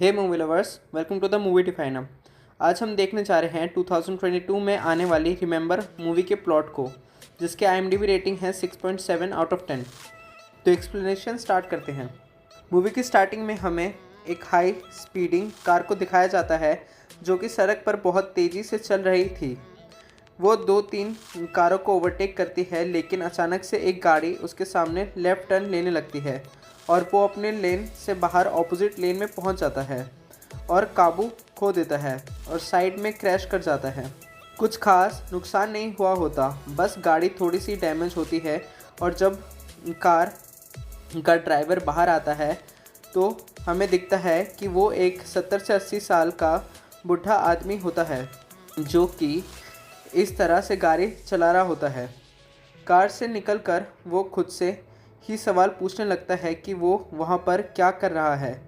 Hey movie lovers, welcome to the movie definer. आज हम देखने जा रहे हैं 2022 में आने वाली रिमेंबर मूवी के प्लॉट को, जिसके IMDb रेटिंग है 6.7 आउट ऑफ 10। तो एक्सप्लेनेशन स्टार्ट करते हैं। मूवी की स्टार्टिंग में हमें एक हाई स्पीडिंग कार को दिखाया जाता है जो कि सड़क पर बहुत तेज़ी से चल रही थी। वो 2-3 कारों को ओवरटेक करती है, लेकिन अचानक से एक गाड़ी उसके सामने लेफ़्ट टर्न लेने लगती है और वो अपने लेन से बाहर ऑपोजिट लेन में पहुंच जाता है और काबू खो देता है और साइड में क्रैश कर जाता है। कुछ खास नुकसान नहीं हुआ होता, बस गाड़ी थोड़ी सी डैमेज होती है। और जब कार का ड्राइवर बाहर आता है तो हमें दिखता है कि वो एक 70 से 80 साल का बूढ़ा आदमी होता है जो कि इस तरह से गाड़ी चला रहा होता है। कार से निकलकर वो खुद से ही सवाल पूछने लगता है कि वो वहाँ पर क्या कर रहा है।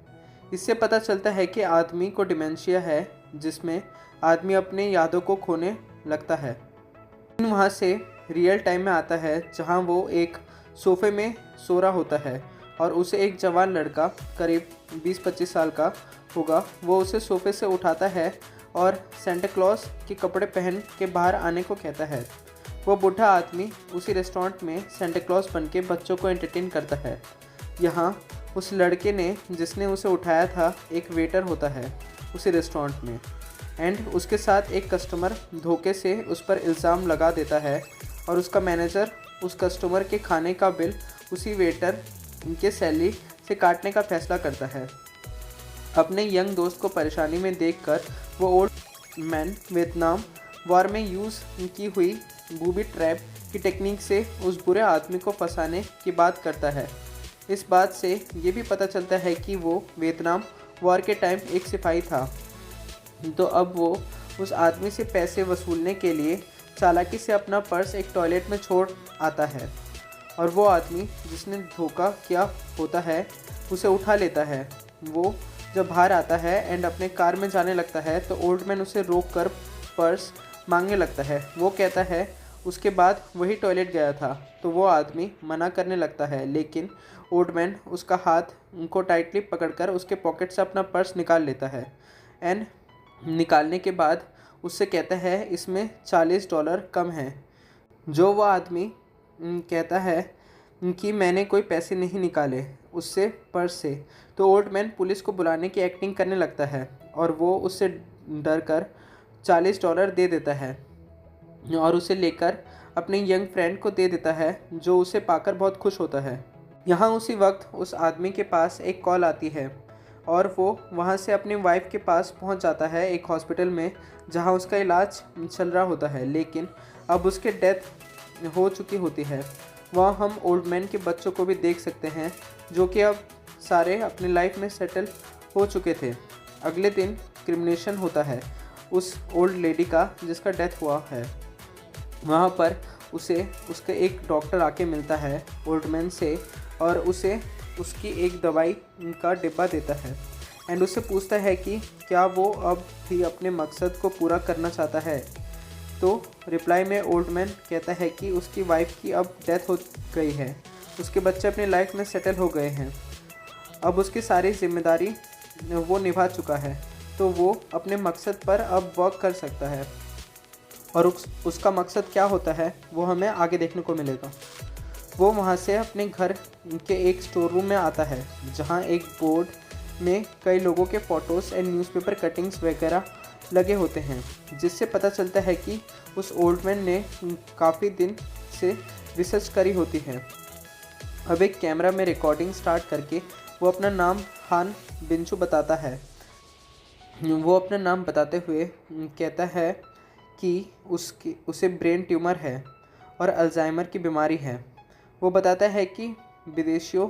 इससे पता चलता है कि आदमी को डिमेंशिया है, जिसमें आदमी अपने यादों को खोने लगता है। वहाँ से रियल टाइम में आता है जहाँ वो एक सोफे में सो रहा होता है और उसे एक जवान लड़का करीब 20-25 साल का होगा, वो उसे सोफे से उठाता है और सेंटा क्लॉज के कपड़े पहन के बाहर आने को कहता है। वो बूढ़ा आदमी उसी रेस्टोरेंट में सेंटा क्लॉज बन के बच्चों को एंटरटेन करता है। यहाँ उस लड़के ने जिसने उसे उठाया था एक वेटर होता है उसी रेस्टोरेंट में, एंड उसके साथ एक कस्टमर धोखे से उस पर इल्ज़ाम लगा देता है और उसका मैनेजर उस कस्टमर के खाने का बिल उसी वेटर के सैलरी से काटने का फैसला करता है। अपने यंग दोस्त को परेशानी में देखकर वो ओल्ड मैन वियतनाम वॉर में यूज़ की हुई बूबी ट्रैप की टेक्निक से उस बुरे आदमी को फंसाने की बात करता है। इस बात से ये भी पता चलता है कि वो वियतनाम वॉर के टाइम एक सिपाही था। तो अब वो उस आदमी से पैसे वसूलने के लिए चालाकी से अपना पर्स एक टॉयलेट में छोड़ आता है और वो आदमी जिसने धोखा किया होता है उसे उठा लेता है। वो जब बाहर आता है एंड अपने कार में जाने लगता है तो ओल्ड मैन उसे रोक कर पर्स मांगने लगता है। वो कहता है उसके बाद वही टॉयलेट गया था। तो वो आदमी मना करने लगता है, लेकिन ओल्ड मैन उसका हाथ उनको टाइटली पकड़कर उसके पॉकेट से अपना पर्स निकाल लेता है एंड निकालने के बाद उससे कहता है इसमें $40 कम है। जो वो आदमी कहता है कि मैंने कोई पैसे नहीं निकाले उससे पर्स से। तो ओल्ड मैन पुलिस को बुलाने की एक्टिंग करने लगता है और वो उससे डर कर $40 दे देता है और उसे लेकर अपने यंग फ्रेंड को दे देता है, जो उसे पाकर बहुत खुश होता है। यहाँ उसी वक्त उस आदमी के पास एक कॉल आती है और वो वहाँ से अपनी वाइफ के पास पहुँच जाता है एक हॉस्पिटल में जहाँ उसका इलाज चल रहा होता है, लेकिन अब उसके डेथ हो चुकी होती है। वहाँ हम ओल्ड मैन के बच्चों को भी देख सकते हैं जो कि अब सारे अपनी लाइफ में सेटल हो चुके थे। अगले दिन क्रिमिनेशन होता है उस ओल्ड लेडी का जिसका डेथ हुआ है। वहाँ पर उसे उसका एक डॉक्टर आके मिलता है ओल्ड मैन से और उसे उसकी एक दवाई का डिब्बा देता है एंड उससे पूछता है कि क्या वो अब भी अपने मकसद को पूरा करना चाहता है। तो रिप्लाई में ओल्ड मैन कहता है कि उसकी वाइफ की अब डेथ हो गई है, उसके बच्चे अपनी लाइफ में सेटल हो गए हैं, अब उसकी सारी जिम्मेदारी वो निभा चुका है, तो वो अपने मकसद पर अब वर्क कर सकता है। और उसका मकसद क्या होता है वो हमें आगे देखने को मिलेगा। वो वहाँ से अपने घर के एक स्टोर रूम में आता है जहाँ एक बोर्ड में कई लोगों के फ़ोटोज़ एंड न्यूज़पेपर कटिंग्स वगैरह लगे होते हैं, जिससे पता चलता है कि उस ओल्ड मैन ने काफ़ी दिन से रिसर्च करी होती है। अब एक कैमरा में रिकॉर्डिंग स्टार्ट करके वो अपना नाम हान बिंचू बताता है। वो अपना नाम बताते हुए कहता है कि उसे ब्रेन ट्यूमर है और अल्जाइमर की बीमारी है। वो बताता है कि विदेशियों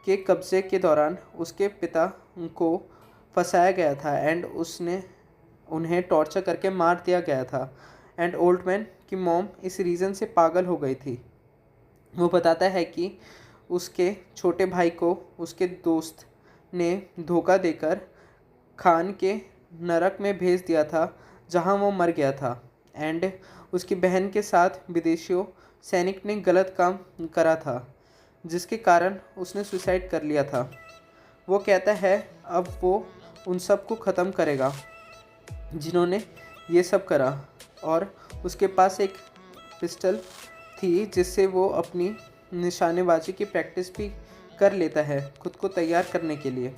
के कब्ज़े के दौरान उसके पिता को फंसाया गया था एंड उसने उन्हें टॉर्चर करके मार दिया गया था एंड ओल्ड मैन की मॉम इस रीज़न से पागल हो गई थी। वो बताता है कि उसके छोटे भाई को उसके दोस्त ने धोखा देकर खान के नरक में भेज दिया था जहां वो मर गया था एंड उसकी बहन के साथ विदेशियों सैनिक ने गलत काम करा था जिसके कारण उसने सुसाइड कर लिया था। वो कहता है अब वो उन सब को ख़त्म करेगा जिन्होंने ये सब करा। और उसके पास एक पिस्टल थी जिससे वो अपनी निशानेबाजी की प्रैक्टिस भी कर लेता है खुद को तैयार करने के लिए।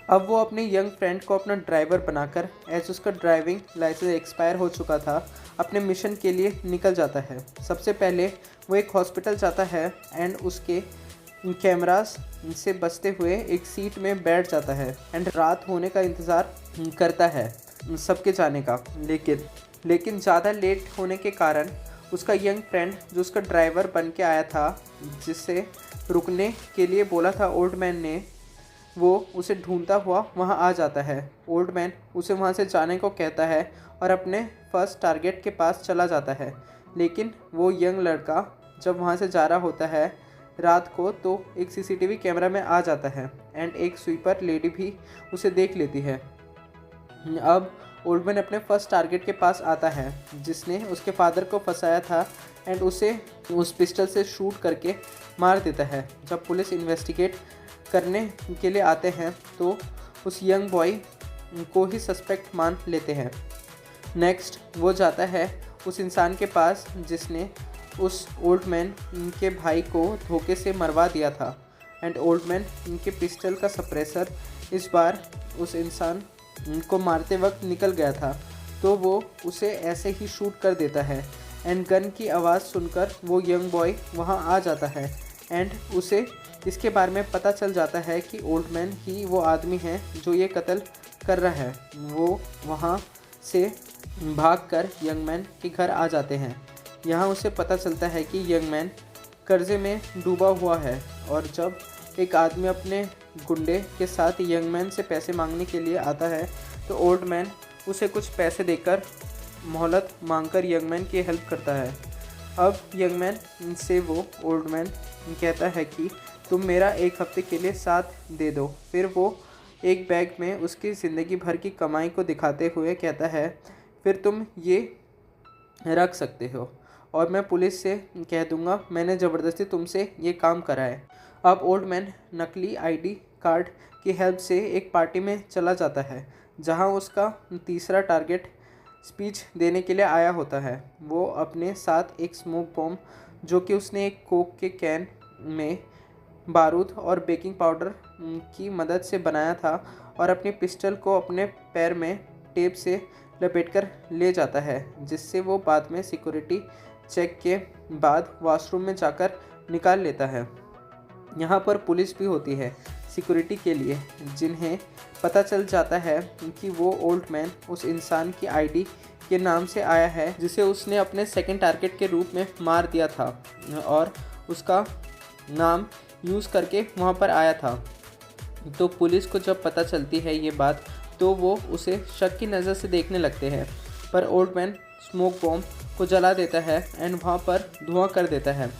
अब वो अपने यंग फ्रेंड को अपना ड्राइवर बनाकर, एज उसका ड्राइविंग लाइसेंस एक्सपायर हो चुका था, अपने मिशन के लिए निकल जाता है। सबसे पहले वो एक हॉस्पिटल जाता है एंड उसके कैमरास से बचते हुए एक सीट में बैठ जाता है एंड रात होने का इंतज़ार करता है सबके जाने का। लेकिन ज़्यादा लेट होने के कारण उसका यंग फ्रेंड जो उसका ड्राइवर बन के आया था, जिससे रुकने के लिए बोला था ओल्ड मैन ने, वो उसे ढूंढता हुआ वहाँ आ जाता है। ओल्ड मैन उसे वहाँ से जाने को कहता है और अपने फर्स्ट टारगेट के पास चला जाता है। लेकिन वो यंग लड़का जब वहाँ से जा रहा होता है रात को, तो एक सीसीटीवी कैमरा में आ जाता है एंड एक स्वीपर लेडी भी उसे देख लेती है। अब ओल्ड मैन अपने फर्स्ट टारगेट के पास आता है जिसने उसके फादर को फंसाया था एंड उसे उस पिस्टल से शूट करके मार देता है। जब पुलिस इन्वेस्टिगेट करने के लिए आते हैं तो उस यंग बॉय को ही सस्पेक्ट मान लेते हैं। नेक्स्ट वो जाता है उस इंसान के पास जिसने उस ओल्ड मैन के भाई को धोखे से मरवा दिया था एंड ओल्ड मैन के पिस्टल का सप्रेसर इस बार उस इंसान को मारते वक्त निकल गया था, तो वो उसे ऐसे ही शूट कर देता है एंड गन की आवाज़ सुनकर वो यंग बॉय वहाँ आ जाता है एंड उसे इसके बारे में पता चल जाता है कि ओल्ड मैन ही वो आदमी है जो ये कत्ल कर रहा है। वो वहाँ से भागकर यंग मैन के घर आ जाते हैं। यहाँ उसे पता चलता है कि यंग मैन कर्जे में डूबा हुआ है और जब एक आदमी अपने गुंडे के साथ यंग मैन से पैसे मांगने के लिए आता है तो ओल्ड मैन उसे कुछ पैसे देकर मोहलत मांगकर यंग मैन की हेल्प करता है। अब यंग मैन से वो ओल्ड मैन कहता है कि तुम मेरा एक हफ्ते के लिए साथ दे दो। फिर वो एक बैग में उसकी ज़िंदगी भर की कमाई को दिखाते हुए कहता है फिर तुम ये रख सकते हो और मैं पुलिस से कह दूंगा मैंने ज़बरदस्ती तुमसे ये काम करा है। अब ओल्ड मैन नकली आईडी कार्ड की हेल्प से एक पार्टी में चला जाता है जहां उसका तीसरा टारगेट स्पीच देने के लिए आया होता है। वो अपने साथ एक स्मोक बॉम्ब जो कि उसने एक कोक के कैन में बारूद और बेकिंग पाउडर की मदद से बनाया था और अपनी पिस्टल को अपने पैर में टेप से लपेटकर ले जाता है, जिससे वो बाद में सिक्योरिटी चेक के बाद वॉशरूम में जाकर निकाल लेता है। यहाँ पर पुलिस भी होती है सिक्योरिटी के लिए, जिन्हें पता चल जाता है कि वो ओल्ड मैन उस इंसान की आईडी के नाम से आया है जिसे उसने अपने सेकंड टारगेट के रूप में मार दिया था और उसका नाम यूज़ करके वहाँ पर आया था। तो पुलिस को जब पता चलती है ये बात तो वो उसे शक की नज़र से देखने लगते हैं, पर ओल्ड मैन स्मोक बॉम्ब को जला देता है एंड वहाँ पर धुआं कर देता है।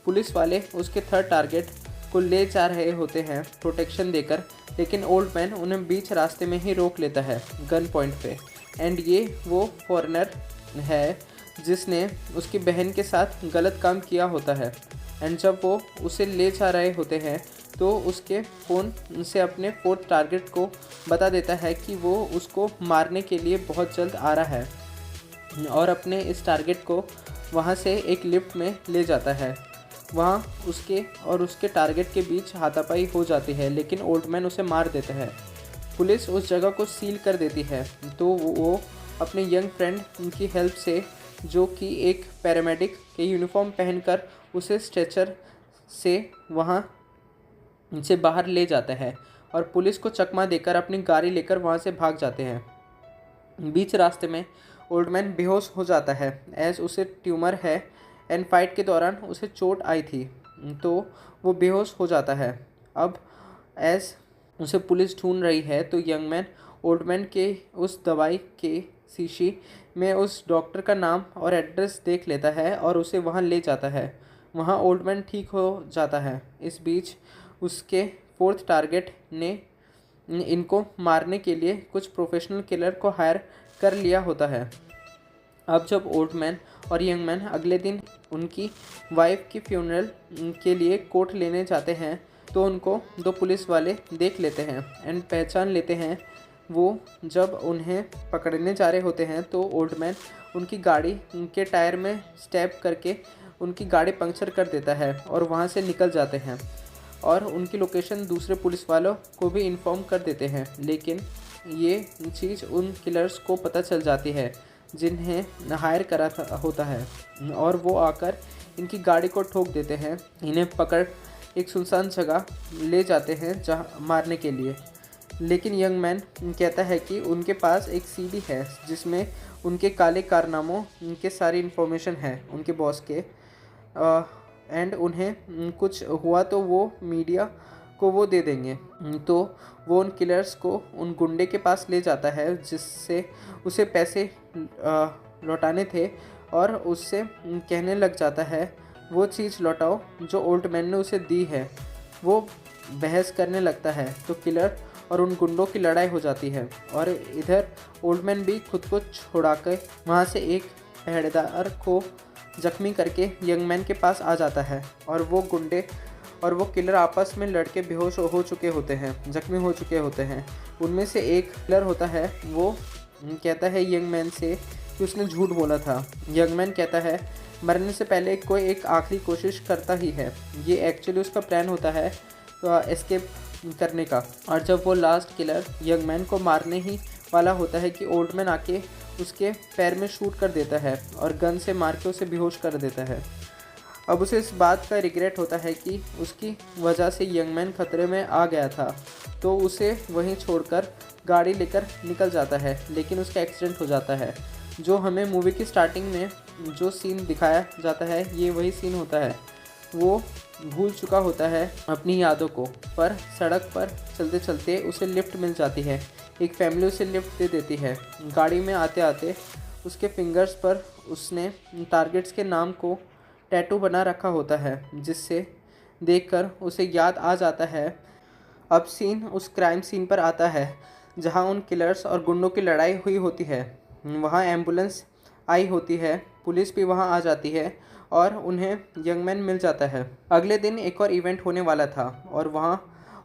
पुलिस वाले उसके थर्ड टारगेट को ले जा रहे होते हैं प्रोटेक्शन देकर, लेकिन ओल्ड मैन उन्हें बीच रास्ते में ही रोक लेता है गन पॉइंट पे एंड ये वो फॉरेनर है जिसने उसकी बहन के साथ गलत काम किया होता है। एंड जब वो उसे ले जा रहे होते हैं तो उसके फ़ोन से अपने फोर्थ टारगेट को बता देता है कि वो उसको मारने के लिए बहुत जल्द आ रहा है और अपने इस टारगेट को वहाँ से एक लिफ्ट में ले जाता है। वहाँ उसके टारगेट के बीच हाथापाई हो जाती है, लेकिन ओल्ड मैन उसे मार देता है। पुलिस उस जगह को सील कर देती है तो वो अपने यंग फ्रेंड की हेल्प से, जो कि एक पैरामेडिक के यूनिफॉर्म पहनकर, उसे स्ट्रेचर से वहाँ से बाहर ले जाता है और पुलिस को चकमा देकर अपनी गाड़ी लेकर वहाँ से भाग जाते हैं। बीच रास्ते में ओल्ड मैन बेहोश हो जाता है एज उसे ट्यूमर है एंड फाइट के दौरान उसे चोट आई थी, तो वो बेहोश हो जाता है। अब एज उसे पुलिस ढूंढ रही है तो यंग मैन ओल्ड मैन के उस दवाई के शीशी में उस डॉक्टर का नाम और एड्रेस देख लेता है और उसे वहाँ ले जाता है। वहाँ ओल्ड मैन ठीक हो जाता है। इस बीच उसके फोर्थ टारगेट ने इनको मारने के लिए कुछ प्रोफेशनल किलर को हायर कर लिया होता है। अब जब ओल्ड मैन और यंग मैन अगले दिन उनकी वाइफ की फ्यूनरल के लिए कोट लेने जाते हैं तो उनको दो पुलिस वाले देख लेते हैं एंड पहचान लेते हैं वो जब उन्हें पकड़ने जा रहे होते हैं तो ओल्ड मैन उनकी गाड़ी के टायर में स्टैब करके उनकी गाड़ी पंक्चर कर देता है और वहाँ से निकल जाते हैं और उनकी लोकेशन दूसरे पुलिस वालों को भी इन्फॉर्म कर देते हैं। लेकिन ये चीज़ उन किलर्स को पता चल जाती है जिन्हें हायर करा होता है और वो आकर इनकी गाड़ी को ठोक देते हैं। इन्हें पकड़ एक सुनसान जगह ले जाते हैं जहाँ मारने के लिए। लेकिन यंग मैन कहता है कि उनके पास एक सीडी है जिसमें उनके काले कारनामों के सारी इन्फॉर्मेशन है उनके बॉस के, एंड उन्हें कुछ हुआ तो वो मीडिया को वो दे देंगे। तो वो उन किलर्स को उन गुंडे के पास ले जाता है जिससे उसे पैसे लौटाने थे और उससे कहने लग जाता है वो चीज़ लौटाओ जो ओल्ड मैन ने उसे दी है। वो बहस करने लगता है तो किलर और उन गुंडों की लड़ाई हो जाती है और इधर ओल्ड मैन भी खुद को छुड़ाकर वहाँ से एक पहरेदार को जख्मी करके यंग मैन के पास आ जाता है और वो गुंडे और वो किलर आपस में लड़के बेहोश हो चुके होते हैं, जख्मी हो चुके होते हैं। उनमें से एक किलर होता है वो कहता है यंग मैन से कि उसने झूठ बोला था। यंग मैन कहता है मरने से पहले कोई एक आखिरी कोशिश करता ही है, ये एक्चुअली उसका प्लान होता है एस्केप करने का। और जब वो लास्ट किलर यंग मैन को मारने ही वाला होता है कि ओल्ड मैन आके उसके पैर में शूट कर देता है और गन से मार के उसे बेहोश कर देता है। अब उसे इस बात का रिग्रेट होता है कि उसकी वजह से यंग मैन खतरे में आ गया था, तो उसे वहीं छोड़कर गाड़ी लेकर निकल जाता है। लेकिन उसका एक्सीडेंट हो जाता है। जो हमें मूवी की स्टार्टिंग में जो सीन दिखाया जाता है ये वही सीन होता है। वो भूल चुका होता है अपनी यादों को, पर सड़क पर चलते चलते उसे लिफ्ट मिल जाती है। एक फैमिली उसे लिफ्ट दे देती है। गाड़ी में आते आते उसके फिंगर्स पर उसने टारगेट्स के नाम को टैटू बना रखा होता है, जिससे देखकर उसे याद आ जाता है। अब सीन उस क्राइम सीन पर आता है जहां उन किलर्स और गुंडों की लड़ाई हुई होती है। वहां एम्बुलेंस आई होती है, पुलिस भी वहां आ जाती है और उन्हें यंग मैन मिल जाता है। अगले दिन एक और इवेंट होने वाला था और वहां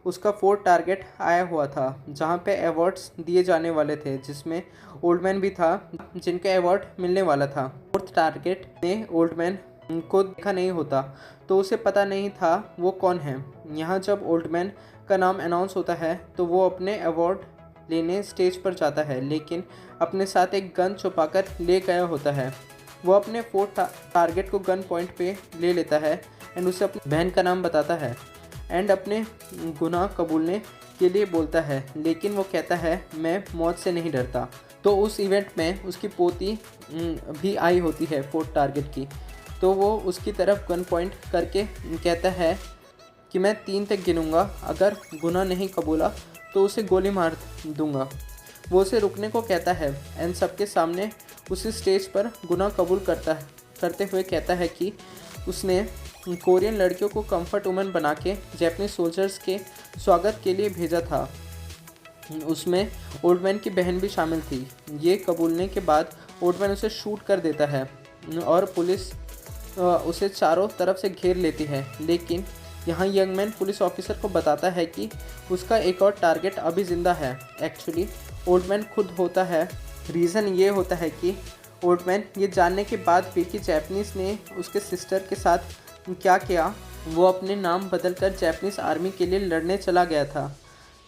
उसका 4th टारगेट आया हुआ था जहां पे अवार्ड्स दिए जाने वाले थे, जिसमें ओल्ड मैन भी था जिनका अवार्ड मिलने वाला था। 4th टारगेट ने ओल्ड मैन को देखा नहीं होता तो उसे पता नहीं था वो कौन है। यहाँ जब ओल्ड मैन का नाम अनाउंस होता है तो वो अपने अवार्ड लेने स्टेज पर जाता है, लेकिन अपने साथ एक गन छुपाकर ले गया होता है। वो अपने 4th टारगेट को गन पॉइंट पे ले लेता है एंड उसे अपनी बहन का नाम बताता है एंड अपने गुनाह कबूलने के लिए बोलता है, लेकिन वो कहता है मैं मौत से नहीं डरता। तो उस इवेंट में उसकी पोती भी आई होती है 4th टारगेट की, तो वो उसकी तरफ गन पॉइंट करके कहता है कि मैं 3 तक गिनूंगा, अगर गुनाह नहीं कबूला तो उसे गोली मार दूंगा। वो उसे रुकने को कहता है एंड सबके सामने उसे स्टेज पर गुनाह कबूल करते हुए कहता है कि उसने कोरियन लड़कियों को कंफर्ट वुमन बना के जापानीज सोल्जर्स के स्वागत के लिए भेजा था। उसमें ओल्ड मैन की बहन भी शामिल थी। ये कबूलने के बाद ओल्ड मैन उसे शूट कर देता है और पुलिस उसे चारों तरफ से घेर लेती है। लेकिन यहाँ यंग मैन पुलिस ऑफिसर को बताता है कि उसका एक और टारगेट अभी ज़िंदा है। एक्चुअली ओल्ड मैन खुद होता है। रीज़न ये होता है कि ओल्ड मैन ये जानने के बाद भी कि जापानीज़ ने उसके सिस्टर के साथ क्या किया, वो अपने नाम बदलकर जापानीज़ आर्मी के लिए लड़ने चला गया था,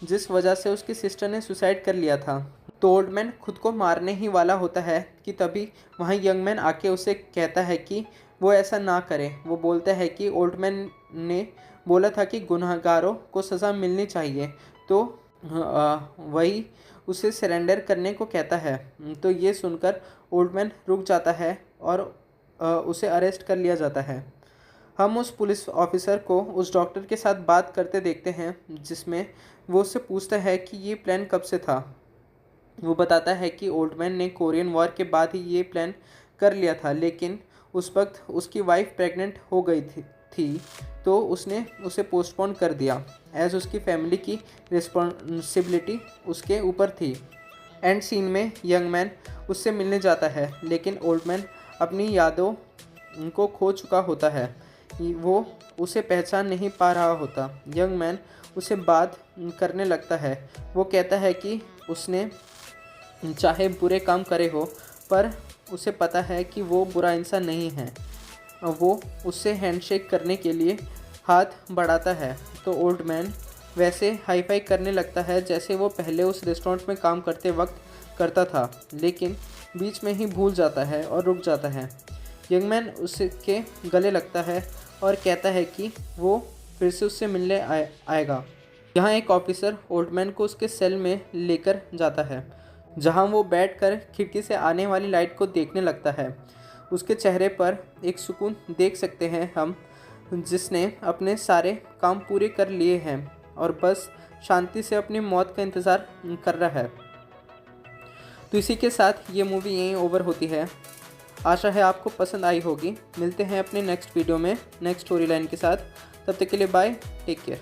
जिस वजह से उसकी सिस्टर ने सुसाइड कर लिया था। तो ओल्ड मैन खुद को मारने ही वाला होता है कि तभी वहाँ यंग मैन आके उसे कहता है कि वो ऐसा ना करे। वो बोलता है कि ओल्ड मैन ने बोला था कि गुनहगारों को सज़ा मिलनी चाहिए, तो वही उसे सरेंडर करने को कहता है। तो ये सुनकर ओल्ड मैन रुक जाता है और उसे अरेस्ट कर लिया जाता है। हम उस पुलिस ऑफिसर को उस डॉक्टर के साथ बात करते देखते हैं, जिसमें वो उससे पूछता है कि ये प्लान कब से था। वो बताता है कि ओल्ड मैन ने कोरियन वॉर के बाद ही ये प्लान कर लिया था, लेकिन उस वक्त उसकी वाइफ प्रेग्नेंट हो गई थी तो उसने उसे पोस्टपोन कर दिया, एज उसकी फैमिली की रिस्पॉन्सिबिलिटी उसके ऊपर थी। एंड सीन में यंग मैन उससे मिलने जाता है, लेकिन ओल्ड मैन अपनी यादों को खो चुका होता है। वो उसे पहचान नहीं पा रहा होता। यंग मैन उसे बात करने लगता है। वो कहता है कि उसने चाहे बुरे काम करे हो, पर उसे पता है कि वो बुरा इंसान नहीं है। वो उससे हैंडशेक करने के लिए हाथ बढ़ाता है तो ओल्ड मैन वैसे हाई फाई करने लगता है जैसे वो पहले उस रेस्टोरेंट में काम करते वक्त करता था, लेकिन बीच में ही भूल जाता है और रुक जाता है। यंग मैन उसके गले लगता है और कहता है कि वो फिर से उससे मिलने आएगा। यहाँ एक ऑफिसर ओल्ड मैन को उसके सेल में लेकर जाता है, जहाँ वो बैठकर खिड़की से आने वाली लाइट को देखने लगता है। उसके चेहरे पर एक सुकून देख सकते हैं हम, जिसने अपने सारे काम पूरे कर लिए हैं और बस शांति से अपनी मौत का इंतज़ार कर रहा है। तो इसी के साथ ये मूवी यहीं ओवर होती है। आशा है आपको पसंद आई होगी। मिलते हैं अपने नेक्स्ट वीडियो में नेक्स्ट स्टोरी लाइन के साथ। तब तक के लिए बाय, टेक केयर।